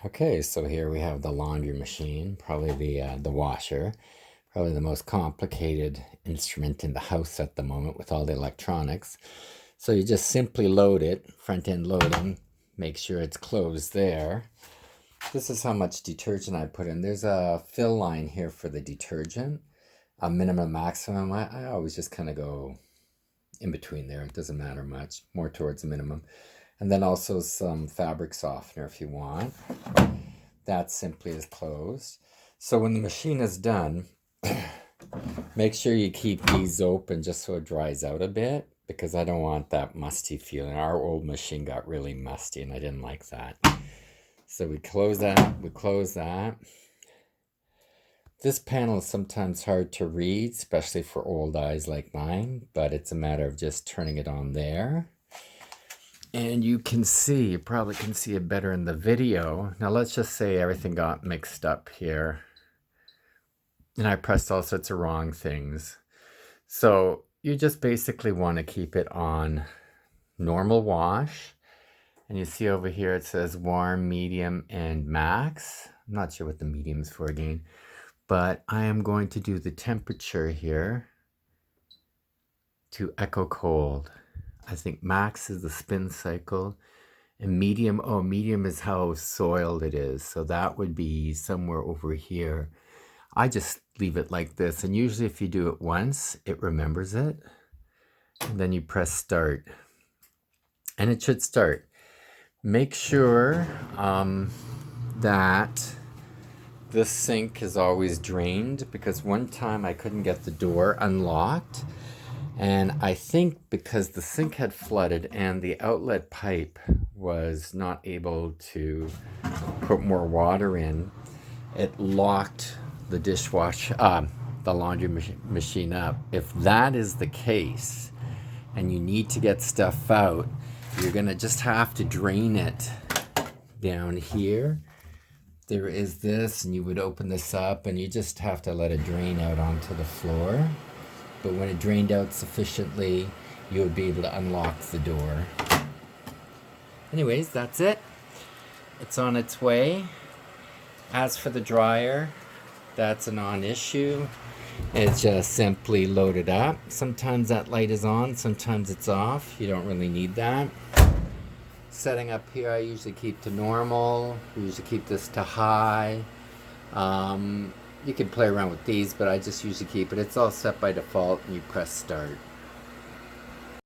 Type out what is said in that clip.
Okay, so here we have the laundry machine, probably the washer, probably the most complicated instrument in the house at the moment with all the electronics. So you just simply load it, front end loading, make sure it's closed there. This is how much detergent I put in. There's a fill line here for the detergent, a minimum, maximum. I always just kind of go in between there. It doesn't matter much, more towards the minimum. And then also some fabric softener if you want. That simply is closed. So when the machine is done, make sure you keep these open just so it dries out a bit, because I don't want that musty feeling. Our old machine got really musty and I didn't like that. So we close that. This panel is sometimes hard to read, especially for old eyes like mine, but it's a matter of just turning it on there. And you probably can see it better in the video. Now let's just say everything got mixed up here. And I pressed all sorts of wrong things. So you just basically want to keep it on normal wash. And you see over here it says warm, medium, and max. I'm not sure what the medium's for again. But I am going to do the temperature here to echo cold. I think max is the spin cycle, and medium is how soiled it is. So that would be somewhere over here. I just leave it like this, and usually if you do it once, it remembers it. And then you press start, and it should start. Make sure that this sink is always drained, because one time I couldn't get the door unlocked. And I think because the sink had flooded and the outlet pipe was not able to put more water in, it locked the the laundry machine up. If that is the case and you need to get stuff out, you're gonna just have to drain it down here. There is this, and you would open this up and you just have to let it drain out onto the floor. But when it drained out sufficiently, you would be able to unlock the door. Anyways, that's it. It's on its way. As for the dryer, that's a non-issue. It's just simply loaded up. Sometimes that light is on, sometimes it's off. You don't really need that. Setting up here, I usually keep to normal. We usually keep this to high. You can play around with these, but I just usually keep it. It's all set by default, and you press start.